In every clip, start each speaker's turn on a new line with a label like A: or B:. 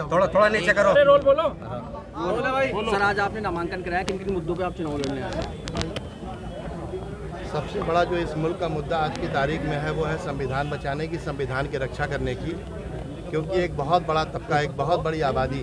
A: थोड़ा नीचे करो।
B: रोल बोलो।
C: सर, आज आपने नामांकन कराया, किन किन मुद्दों पे आप चुनाव लड़ने आए?
D: सबसे बड़ा जो इस मुल्क का मुद्दा आज की तारीख में है वो है संविधान बचाने की, संविधान की रक्षा करने की। क्योंकि एक बहुत बड़ा तबका, एक बहुत बड़ी आबादी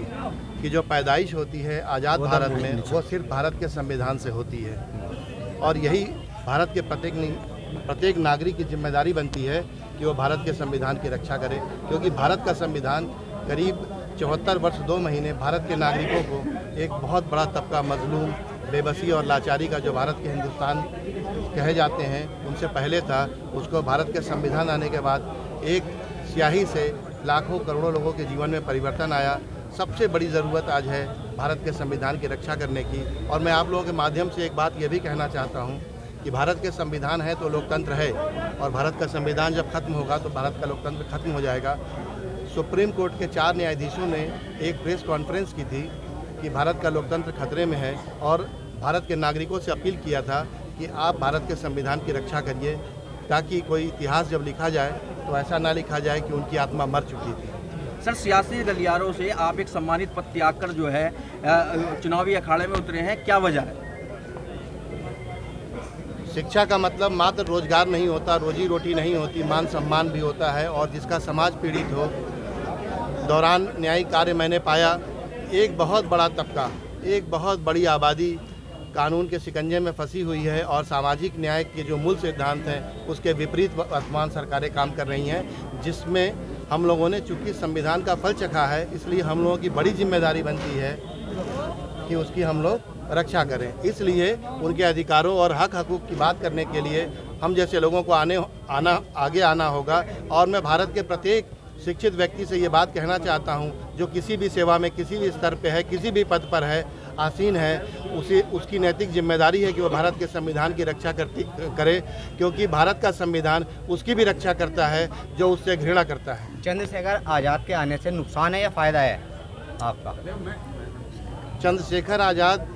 D: की जो पैदाइश होती है आज़ाद भारत में, वो सिर्फ भारत के संविधान से होती है। और यही भारत के प्रत्येक नागरिक की जिम्मेदारी बनती है कि वो भारत के संविधान की रक्षा करे। क्योंकि भारत का संविधान करीब 74 वर्ष 2 महीने भारत के नागरिकों को एक बहुत बड़ा तबका मजलूम, बेबसी और लाचारी का जो भारत के हिंदुस्तान कहे जाते हैं उनसे पहले था, उसको भारत के संविधान आने के बाद एक स्याही से लाखों करोड़ों लोगों के जीवन में परिवर्तन आया। सबसे बड़ी ज़रूरत आज है भारत के संविधान की रक्षा करने की। और मैं आप लोगों के माध्यम से एक बात ये भी कहना चाहता हूँ कि भारत के संविधान है तो लोकतंत्र है, और भारत का संविधान जब खत्म होगा तो भारत का लोकतंत्र खत्म हो जाएगा। सुप्रीम कोर्ट के 4 न्यायाधीशों ने एक प्रेस कॉन्फ्रेंस की थी कि भारत का लोकतंत्र खतरे में है, और भारत के नागरिकों से अपील किया था कि आप भारत के संविधान की रक्षा करिए, ताकि कोई इतिहास जब लिखा जाए तो ऐसा ना लिखा जाए कि उनकी आत्मा मर चुकी थी।
C: सर, सियासी गलियारों से आप एक सम्मानित पद त्याग कर जो है चुनावी अखाड़े में उतरे हैं, क्या वजह है?
D: शिक्षा का मतलब मात्र रोजगार नहीं होता, रोजी रोटी नहीं होती, मान सम्मान भी होता है। और जिसका समाज पीड़ित हो, दौरान न्यायिक कार्य मैंने पाया एक बहुत बड़ा तबका, एक बहुत बड़ी आबादी कानून के शिकंजे में फंसी हुई है, और सामाजिक न्याय के जो मूल सिद्धांत हैं उसके विपरीत वर्तमान सरकारें काम कर रही हैं, जिसमें हम लोगों ने चूँकि संविधान का फल चखा है, इसलिए हम लोगों की बड़ी जिम्मेदारी बनती है कि उसकी हम लोग रक्षा करें। इसलिए उनके अधिकारों और हक हकूक़ की बात करने के लिए हम जैसे लोगों को आगे आना होगा। और मैं भारत के प्रत्येक शिक्षित व्यक्ति से ये बात कहना चाहता हूँ जो किसी भी सेवा में, किसी भी स्तर पे है, किसी भी पद पर है, आसीन है, उसकी नैतिक जिम्मेदारी है कि वो भारत के संविधान की रक्षा करे। क्योंकि भारत का संविधान उसकी भी रक्षा करता है जो उससे घृणा करता है।
A: चंद्रशेखर आज़ाद के आने से नुकसान है या फ़ायदा है आपका?
D: चंद्रशेखर आज़ाद,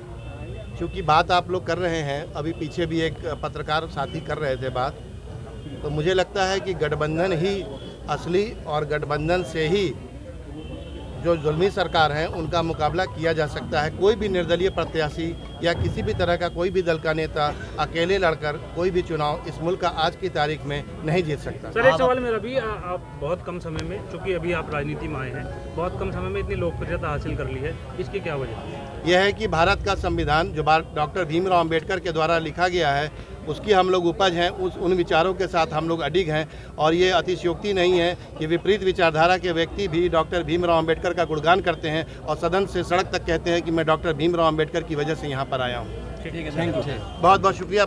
D: चूँकि बात आप लोग कर रहे हैं, अभी पीछे भी एक पत्रकार साथी कर रहे थे बात, तो मुझे लगता है कि गठबंधन ही असली, और गठबंधन से ही जो जुल्मी सरकार है उनका मुकाबला किया जा सकता है। कोई भी निर्दलीय प्रत्याशी या किसी भी तरह का कोई भी दल का नेता अकेले लड़कर कोई भी चुनाव इस मुल्क का आज की तारीख में नहीं जीत सकता।
B: सर, एक सवाल मेरा भी, आप बहुत कम समय में, चूँकि अभी आप राजनीति में आए हैं, बहुत कम समय में इतनी लोकप्रियता हासिल कर ली है, इसकी क्या वजह है?
D: यह है कि भारत का संविधान जो डॉक्टर भीमराव अंबेडकर के द्वारा लिखा गया है उसकी हम लोग उपज हैं, उन विचारों के साथ हम लोग अडिग हैं। और ये अतिशयोक्ति नहीं है कि विपरीत विचारधारा के व्यक्ति भी डॉक्टर भीमराव अंबेडकर का गुणगान करते हैं और सदन से सड़क तक कहते हैं कि मैं डॉक्टर भीमराव अंबेडकर की वजह से यहाँ पर आया हूँ।
C: ठीक है, थैंक यू।
D: बहुत बहुत शुक्रिया।